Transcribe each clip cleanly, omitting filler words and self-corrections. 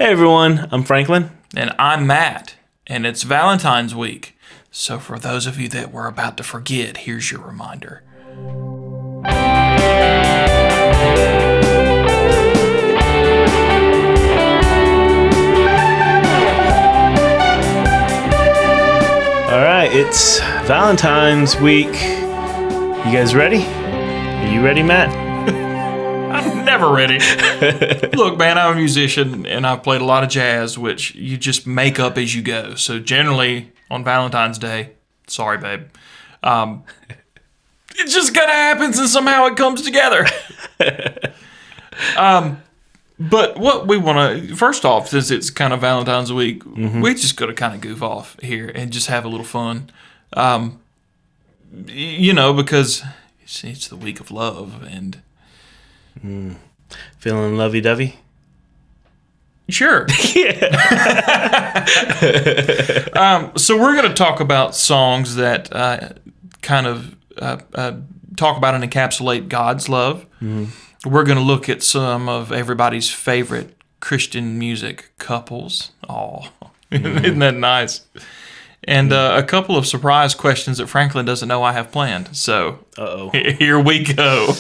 Hey everyone, I'm Franklin. And I'm Matt, and it's Valentine's week. So for those of you that were about to forget, here's your reminder. All right, it's Valentine's week. You guys ready? Are you ready, Matt? I'm never ready. Look, man, I'm a musician, and I've played a lot of jazz, which you just make up as you go. So generally, on Valentine's Day, sorry, babe, it just kind of happens, and somehow it comes together. But what we want to, first off, since it's kind of Valentine's week, we just got to kind of goof off here and just have a little fun. Because it's the week of love and... Feeling lovey-dovey? Sure. Yeah. So we're going to talk about songs that talk about and encapsulate God's love. We're going to look at some of everybody's favorite Christian music couples. Oh, isn't that nice? And a couple of surprise questions that Franklin doesn't know I have planned. So here we go.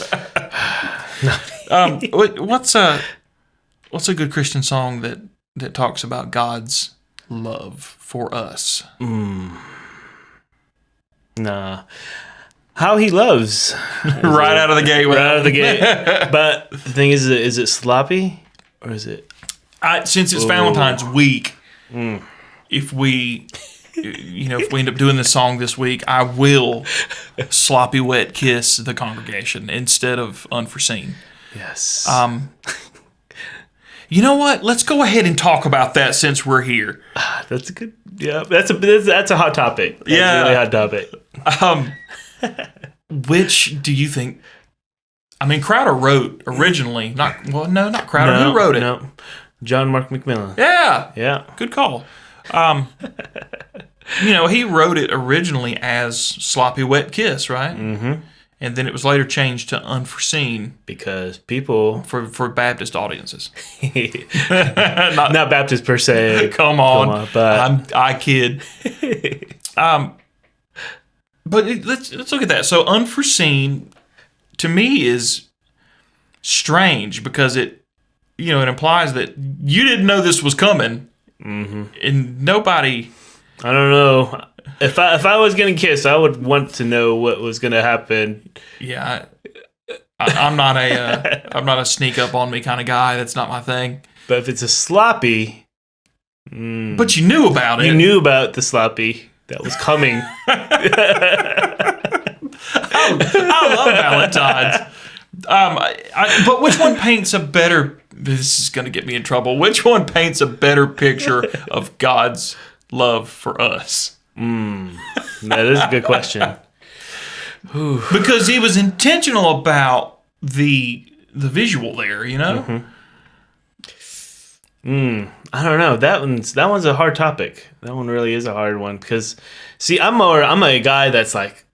What's a good Christian song that talks about God's love for us? Nah. How He Loves. Right out of the gate. Right out of the gate. But the thing is it sloppy? Or is it... Since it's Valentine's week, if we end up doing this song this week, I will sloppy wet kiss the congregation instead of unforeseen. Yes. You know what? Let's go ahead and talk about that since we're here. That's a good... Yeah, that's a hot topic. That's a really hot topic. Which do you think... I mean, Crowder wrote originally... Not Crowder. Who wrote it? No. John Mark McMillan. Yeah. Yeah. Good call. He wrote it originally as Sloppy Wet Kiss, right? Mm-hmm. And then it was later changed to Unforeseen. Because people... For Baptist audiences. Not Baptist per se. Come on. But... I kid. But let's look at that. So Unforeseen, to me, is strange because it implies that you didn't know this was coming. Mm-hmm. And nobody... I don't know. If I was gonna kiss, I would want to know what was gonna happen. Yeah, I'm not a sneak up on me kind of guy. That's not my thing. But if it's a sloppy, but you knew about it. You knew about the sloppy that was coming. I love Valentine's. But which one paints a better? This is gonna get me in trouble. Which one paints a better picture of God's love for us? That is a good question. Because he was intentional about the visual there, I don't know. That one's a hard topic. That one really is a hard one because, see, I'm a guy that's like,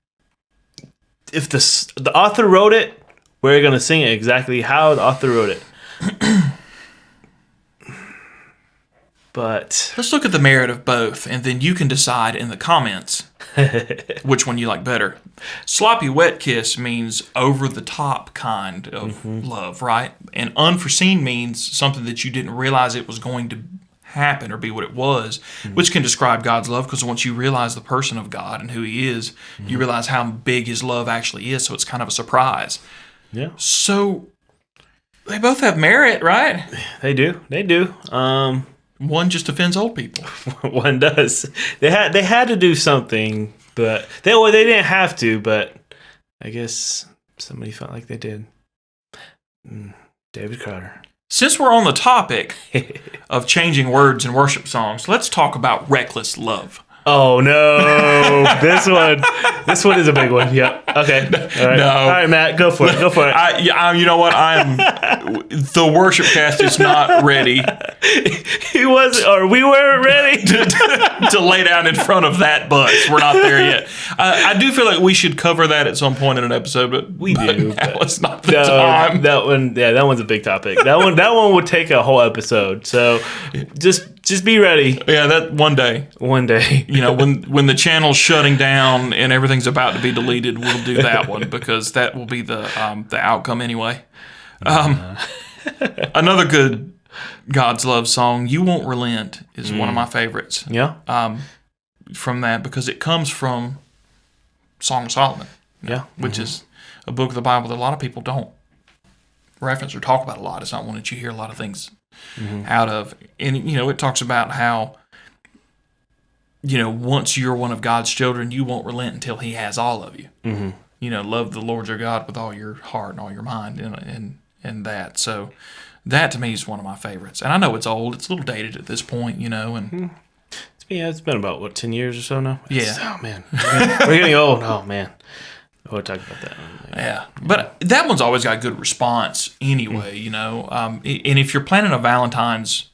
if the author wrote it, we're gonna sing it exactly how the author wrote it. But let's look at the merit of both, and then you can decide in the comments which one you like better. Sloppy wet kiss means over-the-top kind of love, right? And unforeseen means something that you didn't realize it was going to happen or be what it was, which can describe God's love, because once you realize the person of God and who He is, you realize how big His love actually is, so it's kind of a surprise. Yeah. So they both have merit, right? They do. One just offends old people. One does. They had to do something, but they didn't have to. But I guess somebody felt like they did. David Crowder. Since we're on the topic of changing words in worship songs, let's talk about reckless love. Oh no! This one is a big one. Yep. Okay. All right. No. All right, Matt, go for it. Go for it. You know what? The WorshipCast is not ready He wasn't, or we weren't ready. to lay down in front of that bus. We're not there yet. I do feel like we should cover that at some point in an episode, but now it's not the time. That one's a big topic. That one would take a whole episode. So just be ready. Yeah, that one day. One day. You know, when the channel's shutting down and everything's about to be deleted, we'll do that one because that will be the outcome anyway. Another good God's Love song, "You Won't Relent," is one of my favorites. Yeah. From that, because it comes from Song of Solomon. Yeah. Which is a book of the Bible that a lot of people don't reference or talk about a lot. It's not one that you hear a lot of things out of. And, you know, it talks about how, you know, once you're one of God's children, you won't relent until He has all of you. Mm-hmm. You know, love the Lord your God with all your heart and all your mind and that. So that to me is one of my favorites. And I know it's old. It's a little dated at this point, you know. And it's been about, 10 years or so now? Yeah. Oh, man. We're getting old. Oh, man. We'll talk about that. Yeah. But that one's always got good response anyway, you know. And if you're planning a Valentine's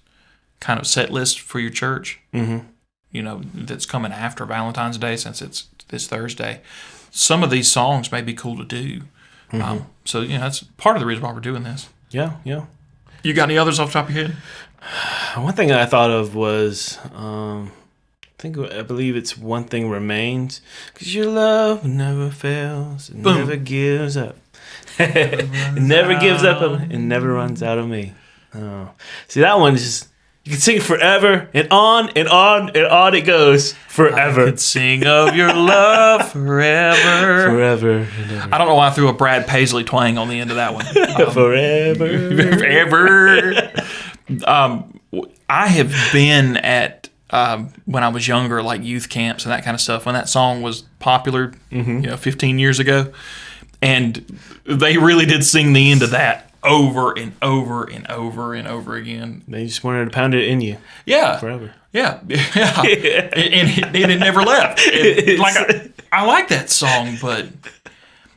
kind of set list for your church, you know, that's coming after Valentine's Day since it's this Thursday, some of these songs may be cool to do. So, you know, that's part of the reason why we're doing this. Yeah. You got any others off the top of your head? One thing I thought of was, I believe it's "One Thing Remains," because your love never fails, it never gives up. It never gives up, it never runs out of me. Oh. See, that one just, you can sing forever, and on and on and on it goes, forever. I could sing of your love forever. Forever and ever. I don't know why I threw a Brad Paisley twang on the end of that one. Forever. I have been at, when I was younger, like youth camps and that kind of stuff, when that song was popular, you know, 15 years ago. And they really did sing the end of that over and over and over and over again. They just wanted to pound it in you. Yeah. Forever. Yeah. And it never left. I like that song, but,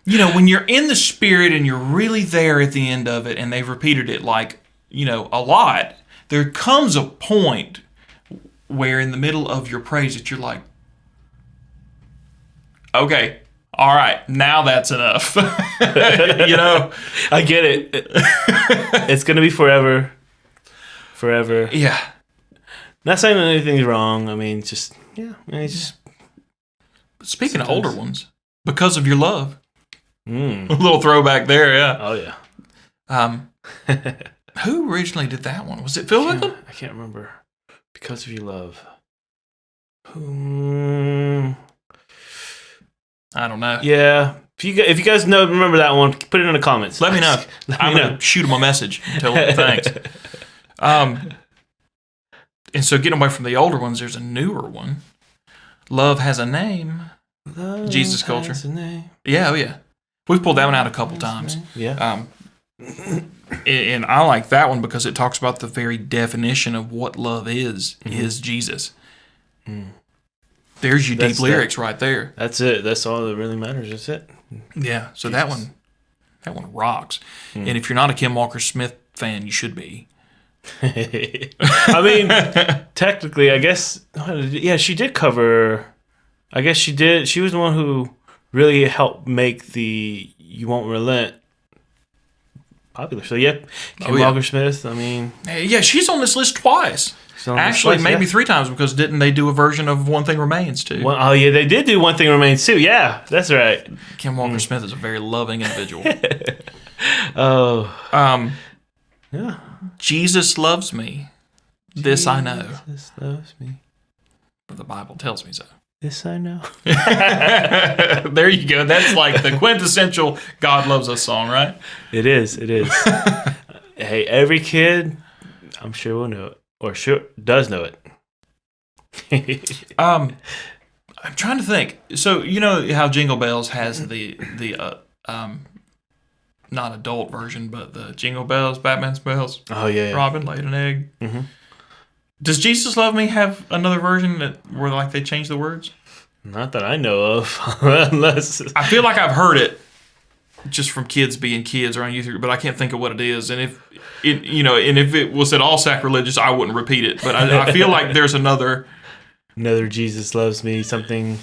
you know, when you're in the spirit and you're really there at the end of it, and they've repeated it like, you know, a lot, there comes a point where in the middle of your praise that you're like, okay, all right, now that's enough. You know? I get it. It's going to be forever. Forever. Yeah. Not saying that anything's wrong. I mean, just, Speaking of older ones, "Because of Your Love." A little throwback there, yeah. Oh, yeah. Who originally did that one? Was it Phil Wickham? I can't remember. "Because of Your Love." I don't know. Yeah. If you guys remember that one, put it in the comments. Let me know. I'm going to shoot him a message and tell him thanks. And so getting away from the older ones, there's a newer one. "Love Has a Name." Love Jesus Culture. Has a Name. Yeah, oh yeah. We've pulled that one out a couple times. Yeah. And I like that one because it talks about the very definition of what love is Jesus. There's your deep lyrics right there. That's it. That's all that really matters. That's it. Yeah. So that one rocks. And if you're not a Kim Walker-Smith fan, you should be. I mean, technically, I guess, she did cover, I guess she did. She was the one who really helped make the "You Won't Relent" popular. So, Kim Walker-Smith, I mean. Yeah, she's on this list twice. Actually, maybe 3 times, because didn't they do a version of "One Thing Remains" too? Oh yeah, they did do "One Thing Remains" too. Yeah, that's right. Kim Walker-Smith is a very loving individual. Yeah. "Jesus Loves Me. This I know." Jesus loves me. But the Bible tells me so. This I know. There you go. That's like the quintessential God Loves Us song, right? It is. Hey, every kid, I'm sure will know it. Or sure does know it. I'm trying to think. So you know how Jingle Bells has the not adult version, but the Jingle Bells, Batman's bells. Oh yeah. Robin laid an egg. Does Jesus Love Me have another version where like they change the words? Not that I know of, unless I feel like I've heard it just from kids being kids around youth, but I can't think of what it is. And if it was at all sacrilegious, I wouldn't repeat it. But I feel like there's another Jesus Loves Me something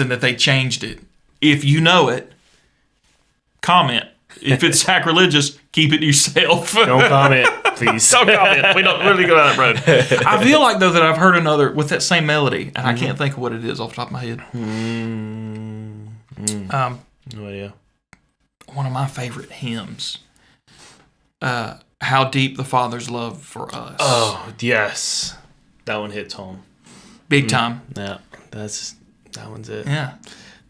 that they changed it. If you know it, comment. If it's sacrilegious, keep it yourself. Don't comment, please. Don't comment. We don't really go down that road. I feel like, though, that I've heard another with that same melody, and I can't think of what it is off the top of my head. No idea. One of my favorite hymns, How Deep the Father's Love for Us. Oh, yes. That one hits home. Big time. Yeah, that one's it. Yeah.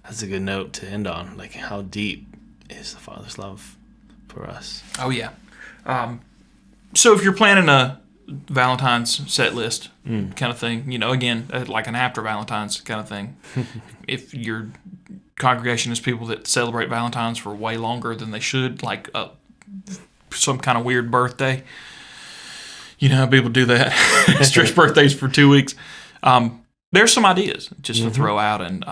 That's a good note to end on. Like, how deep is the Father's love for us? Oh, yeah. So if you're planning a Valentine's set list kind of thing, again, like an after Valentine's kind of thing, if your congregation is people that celebrate Valentine's for way longer than they should, like some kind of weird birthday, people do that. Stretch birthdays for 2 weeks. There's some ideas just to throw out and,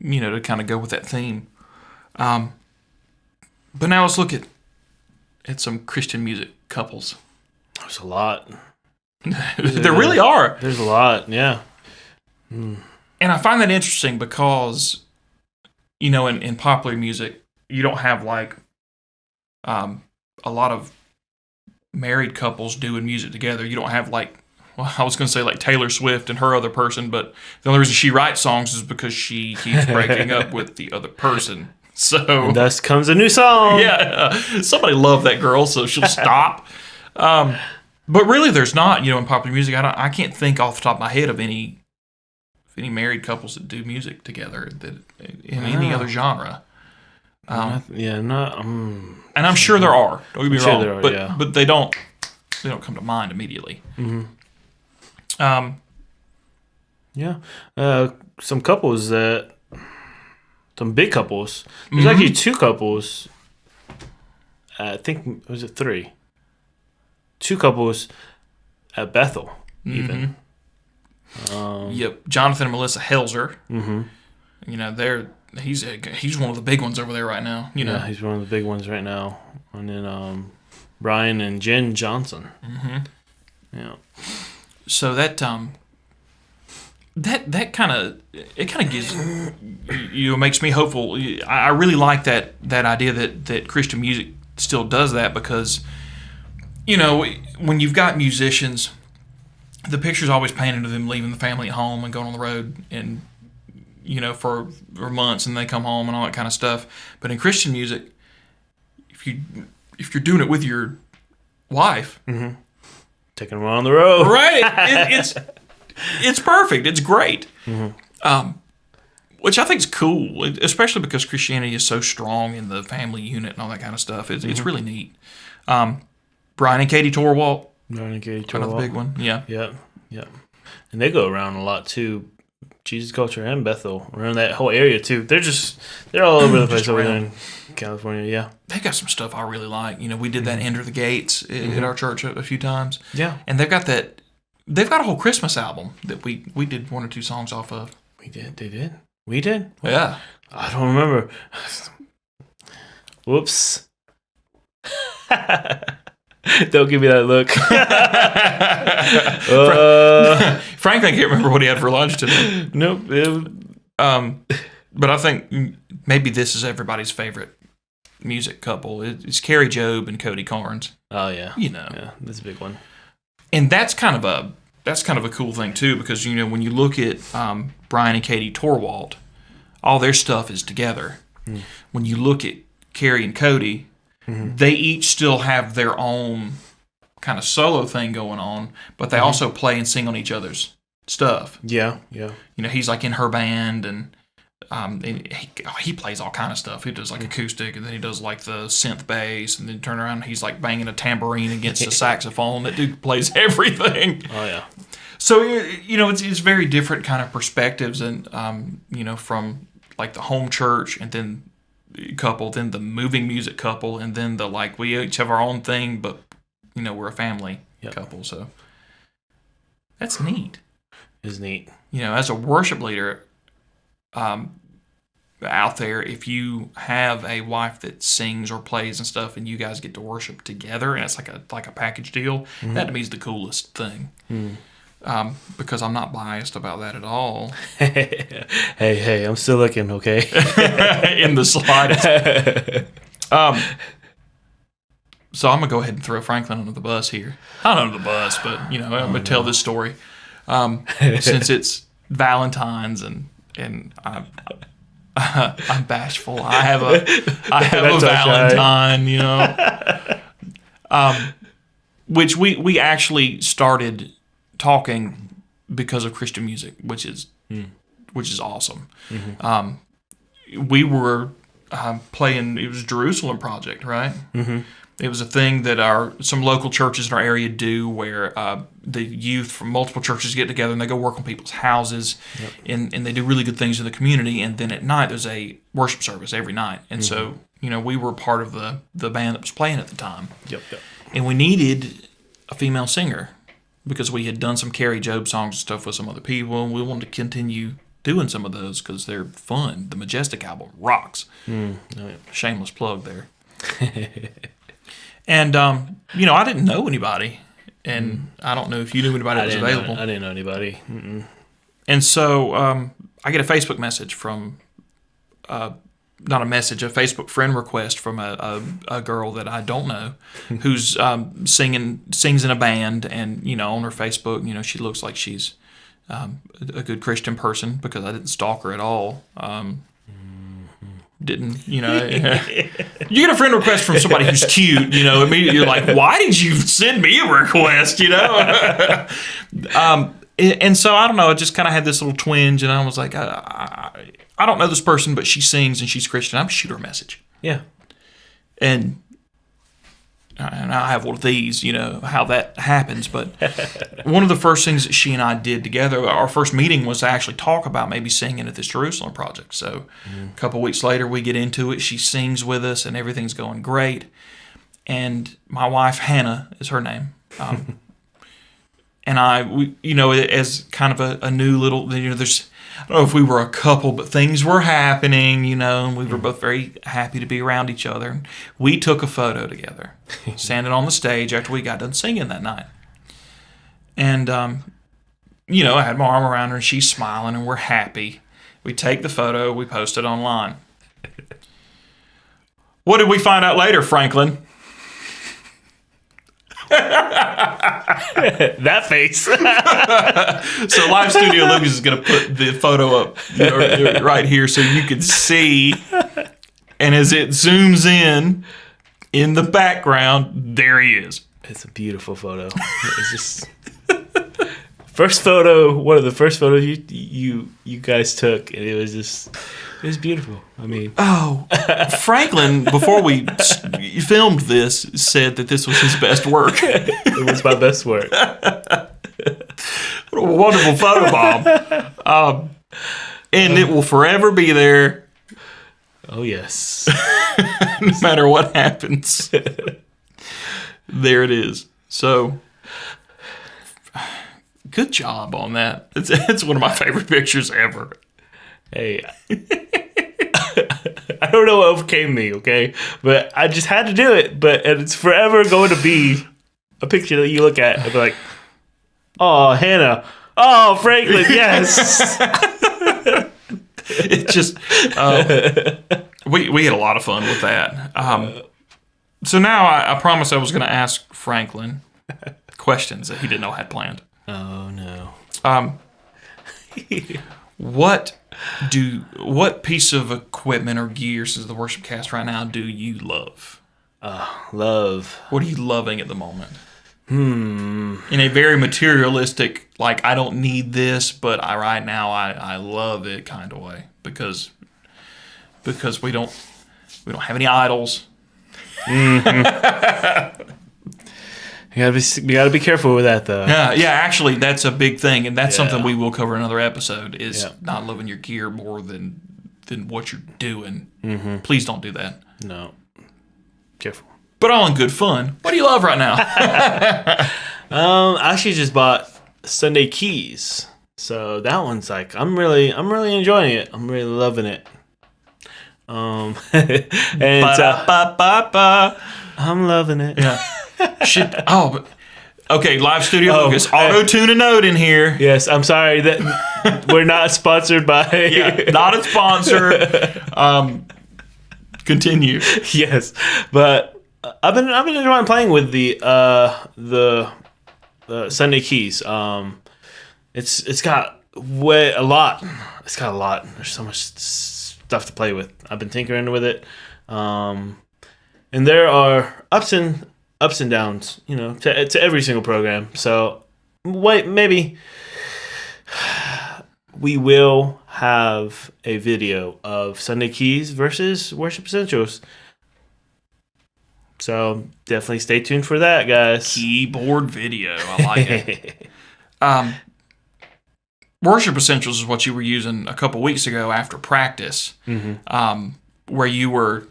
to kind of go with that theme. But now let's look at some Christian music couples. There's a lot. There really are. There's a lot, yeah. And I find that interesting because, in popular music, you don't have like a lot of married couples doing music together. You don't have like, well, I was going to say like Taylor Swift and her other person, but the only reason she writes songs is because she keeps breaking up with the other person. So and thus comes a new song. Yeah, somebody loved that girl, so she'll stop. But really, there's not. In popular music, I can't think off the top of my head of any married couples that do music together that in any other genre. And I'm sure there are. Don't get me wrong, there are, but they don't come to mind immediately. Some couples that. Some big couples. There's actually two couples. I think, was it three? Two couples at Bethel, even. Yep, Jonathan and Melissa Helzer. He's one of the big ones over there right now. Yeah, he's one of the big ones right now. And then Brian and Jen Johnson. Yeah. So that that kind of gives makes me hopeful. I really like that idea that Christian music still does that because when you've got musicians, the picture's always painted of them leaving the family at home and going on the road and for months and they come home and all that kind of stuff. But in Christian music, if you're doing it with your wife, taking them on the road, right? It's perfect. It's great. Which I think is cool, especially because Christianity is so strong in the family unit and all that kind of stuff. It's really neat. Brian and Katie Torwalt. Another big one. Yeah. Yeah. And they go around a lot too. Jesus Culture and Bethel, around that whole area too. They're all over the place over there in California. Yeah. They got some stuff I really like. We did that Enter the Gates at our church a few times. Yeah. And they've got a whole Christmas album that we did one or two songs off of. We did. They did. We did. Yeah. I don't remember. Whoops. Don't give me that look. Franklin can't remember what he had for lunch today. Nope. But I think maybe this is everybody's favorite music couple. It's Carrie Job and Cody Carnes. Oh yeah. Yeah, that's a big one. And that's kind of a cool thing too, because when you look at Brian and Katie Torwalt, all their stuff is together. When you look at Carrie and Cody, they each still have their own kind of solo thing going on, but they also play and sing on each other's stuff. Yeah. He's like in her band, and he plays all kind of stuff. He does like acoustic, and then he does like the synth bass, and then turn around and he's like banging a tambourine against a saxophone. That dude plays everything. Oh yeah. So it's very different kind of perspectives, and from like the home church, and then couple, then the moving music couple, and then we each have our own thing, but we're a family couple. So That's neat. It's neat. As a worship leader out there, if you have a wife that sings or plays and stuff, and you guys get to worship together, and it's like a package deal, that to me is the coolest thing. Because I'm not biased about that at all. Hey, I'm still looking, okay? In the slightest. So I'm gonna go ahead and throw Franklin under the bus here. Not under the bus, but I'm gonna tell this story since it's Valentine's and I'm bashful. I have a Valentine, which we actually started talking because of Christian music, which is awesome. We were playing. It was Jerusalem Project, right? It was a thing that some local churches in our area do, where the youth from multiple churches get together and they go work on people's houses, and they do really good things in the community. And then at night there's a worship service every night, and so we were part of the band that was playing at the time. And we needed a female singer because we had done some Carrie Job songs and stuff with some other people, and we wanted to continue doing some of those because they're fun. The Majestic album rocks. Shameless plug there. And, I didn't know anybody, and I don't know if you knew anybody that was available. I didn't know anybody. And so I get a Facebook message from, not a message, a Facebook friend request from a girl that I don't know who's sings in a band, and, on her Facebook, she looks like she's a good Christian person because I didn't stalk her at all. You get a friend request from somebody who's cute, immediately you're like, why did you send me a request, And so, I don't know, I just kind of had this little twinge, and I was like, I don't know this person, but she sings and she's Christian. I'm going to shoot her a message. Yeah. And I have one of these, how that happens. But one of the first things that she and I did together, our first meeting, was to actually talk about maybe singing at this Jerusalem Project. So a couple weeks later, we get into it. She sings with us, and everything's going great. And my wife, Hannah, is her name. And we, as kind of a new little, there's, I don't know if we were a couple, but things were happening, and we were both very happy to be around each other. We took a photo together, standing on the stage after we got done singing that night. And, I had my arm around her, and she's smiling, and we're happy. We take the photo, we post it online. What did we find out later, Franklin? That face. So Live Studio Lucas is going to put the photo up right here so you can see. And as it zooms in the background, there he is. It's a beautiful photo. It's just first photo. One of the first photos you guys took, and it was beautiful. I mean, Franklin, before we filmed this, said that this was his best work. It was my best work. What a wonderful photo, Bob. And it will forever be there. Oh, yes. No matter what happens. There it is. So, good job on that. It's one of my favorite pictures ever. Hey, I don't know what overcame me, okay? But I just had to do it. And it's forever going to be a picture that you look at and be like, oh, Hannah. Oh, Franklin, yes. It just, we had a lot of fun with that. So now I promised I was going to ask Franklin questions that he didn't know I had planned. Oh, no. What piece of equipment or gear, since the WorshipCast right now, do you love? Love. What are you loving at the moment? In a very materialistic, like, I don't need this, but right now I love it kind of way, because we don't have any idols. Mm-hmm. You gotta be careful with that, though. Yeah. Actually, that's a big thing, and that's something we will cover in another episode. Is not loving your gear more than what you're doing. Mm-hmm. Please don't do that. No. Careful. But all in good fun. What do you love right now? I actually just bought Sunday Keys. So that one's like I'm really enjoying it. I'm really loving it. And I'm loving it. Yeah. Okay, Live Studio Lucas. Auto-tune a note in here. Yes, I'm sorry that we're not sponsored by. Yeah, not a sponsor. Continue. Yes, but I've been enjoying playing with the Sunday Keys. It's got a lot. It's got a lot. There's so much stuff to play with. I've been tinkering with it, and there are ups and downs, to every single program. So maybe we will have a video of Sunday Keys versus Worship Essentials. So definitely stay tuned for that, guys. Keyboard video. I like it. Worship Essentials is what you were using a couple weeks ago after practice, where you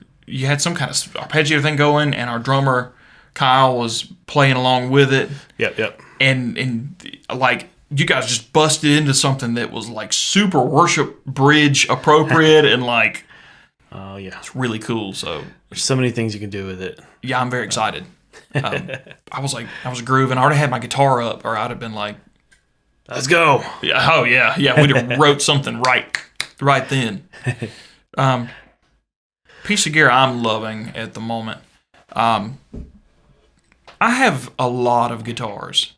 had some kind of arpeggio thing going, and our drummer Kyle was playing along with it. Yep. And like you guys just busted into something that was like super worship bridge appropriate and like, oh yeah, it's really cool. So there's so many things you can do with it. Yeah, I'm very excited. I was grooving. I already had my guitar up, or I'd have been like, let's go. Yeah. Oh yeah. We'd have wrote something right then. Piece of gear I'm loving at the moment. I have a lot of guitars.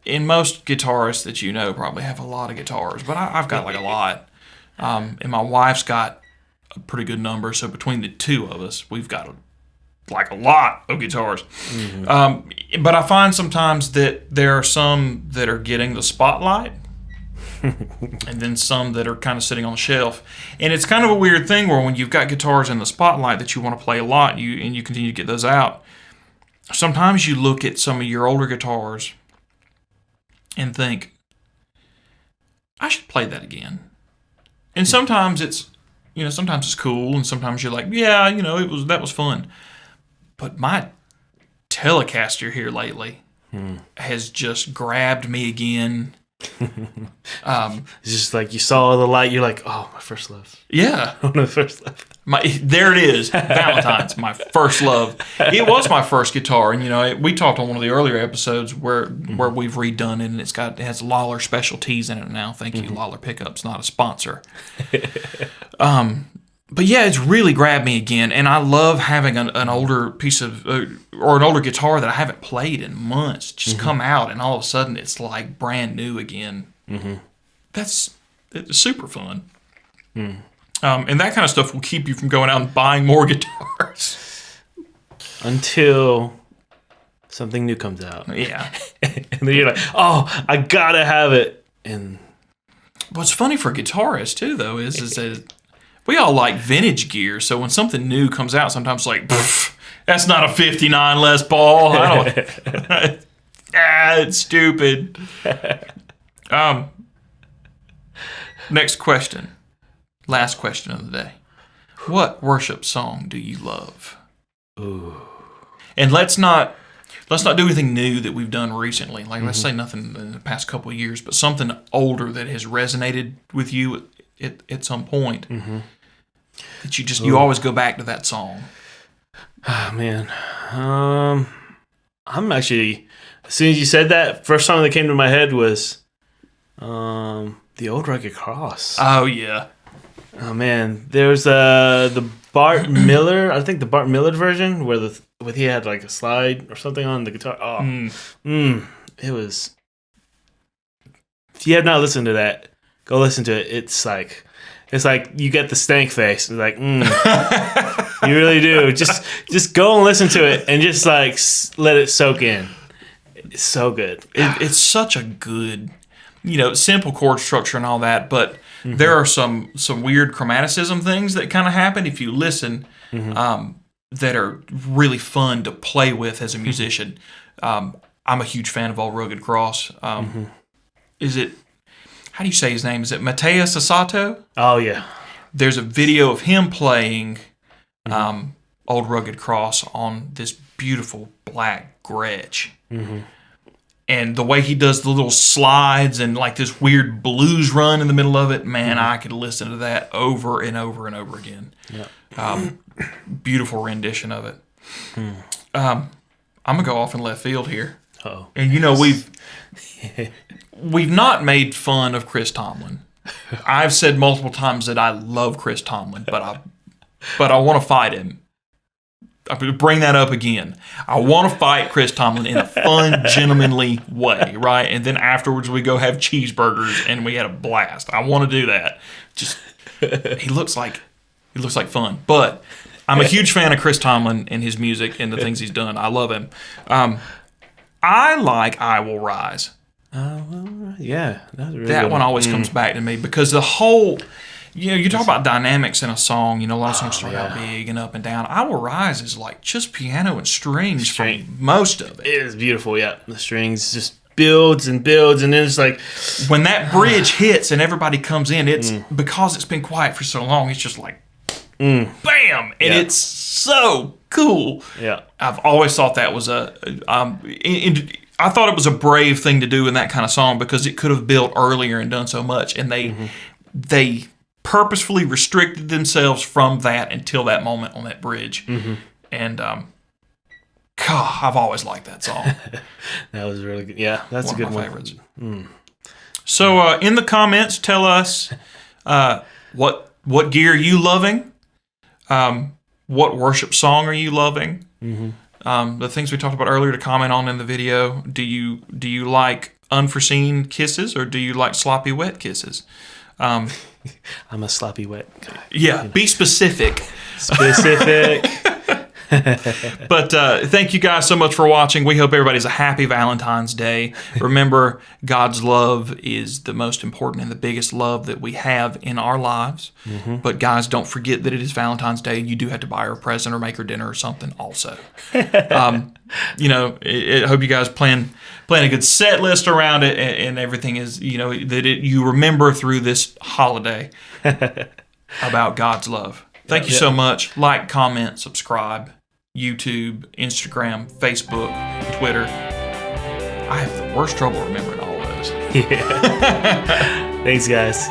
And most guitarists that you know probably have a lot of guitars, but I've got like a lot. And my wife's got a pretty good number, so between the two of us, we've got a lot of guitars. But I find sometimes that there are some that are getting the spotlight, and then some that are kind of sitting on the shelf. And it's kind of a weird thing where when you've got guitars in the spotlight that you want to play a lot, and you continue to get those out, sometimes you look at some of your older guitars and think, I should play that again. And sometimes it's cool, and sometimes you're like, yeah, that was fun. But my Telecaster here lately has just grabbed me again. It's just like you saw the light, you're like, oh, my first love. Yeah. One of the first love. There it is. Valentine's, my first love. It was my first guitar, and we talked on one of the earlier episodes where we've redone it, and it has Lawler Specialties in it now. Thank you, Lawler Pickups, not a sponsor. But yeah, it's really grabbed me again, and I love having an older piece of or an older guitar that I haven't played in months just come out, and all of a sudden it's like brand new again. It's super fun. And that kind of stuff will keep you from going out and buying more guitars until something new comes out. Yeah, and then you're like, oh, I gotta have it. And what's funny for guitarists too, though, is that we all like vintage gear, so when something new comes out, sometimes like, that's not a 59 Les Paul. It's stupid. Next question. Last question of the day. What worship song do you love? Ooh. And let's not do anything new that we've done recently. Like, let's say nothing in the past couple of years, but something older that has resonated with you at some point. That you always go back to that song. Oh, man. I'm actually, as soon as you said that, first song that came to my head was The Old Rugged Cross. Oh, yeah. Oh, man. There's the Bart Miller, I think the Bart Miller version, where he had like a slide or something on the guitar. Oh, it was. If you have not listened to that, go listen to it. It's like you get the stank face. It's like, you really do. Just go and listen to it and just like let it soak in. It's so good. It's such a good, simple chord structure and all that, but there are some weird chromaticism things that kind of happen if you listen that are really fun to play with as a musician. I'm a huge fan of Old Rugged Cross. Is it, how do you say his name? Is it Mateus Asato? Oh, yeah. There's a video of him playing Old Rugged Cross on this beautiful black Gretsch. And the way he does the little slides and like this weird blues run in the middle of it, man, I could listen to that over and over and over again. Yeah. Beautiful rendition of it. I'm gonna go off in left field here. Uh-oh. And you know we've not made fun of Chris Tomlin. I've said multiple times that I love Chris Tomlin, but I want to fight him. I'm going to bring that up again. I want to fight Chris Tomlin in a fun, gentlemanly way, right? And then afterwards we go have cheeseburgers and we had a blast. I want to do that. Just he looks like fun. But I'm a huge fan of Chris Tomlin and his music and the things he's done. I love him. I like I Will Rise. Yeah, that's really that good one always comes back to me because the whole, you talk about dynamics in a song. A lot of songs start out big and up and down. I Will Rise is like just piano and strings for most of it. It is beautiful, yeah. The strings just builds and builds, and then it's like when that bridge hits and everybody comes in, it's because it's been quiet for so long. It's just like bam, and it's so cool. Yeah, I've always thought that was I thought it was a brave thing to do in that kind of song because it could have built earlier and done so much, and they purposefully restricted themselves from that until that moment on that bridge. And God, I've always liked that song. That was really good. Yeah, that's a good one. Favorites. So in the comments, tell us what gear are you loving? What worship song are you loving? The things we talked about earlier to comment on in the video. Do you like unforeseen kisses or do you like sloppy wet kisses? I'm a sloppy wet guy. Yeah, be specific. Specific. But thank you guys so much for watching. We hope everybody's a happy Valentine's Day. Remember, God's love is the most important and the biggest love that we have in our lives. But guys, don't forget that it is Valentine's Day. You do have to buy her a present or make her dinner or something also. I hope you guys plan a good set list around it and everything is, you remember through this holiday about God's love. Thank you so much. Like, comment, subscribe. YouTube, Instagram, Facebook, Twitter. I have the worst trouble remembering all those. Thanks, guys.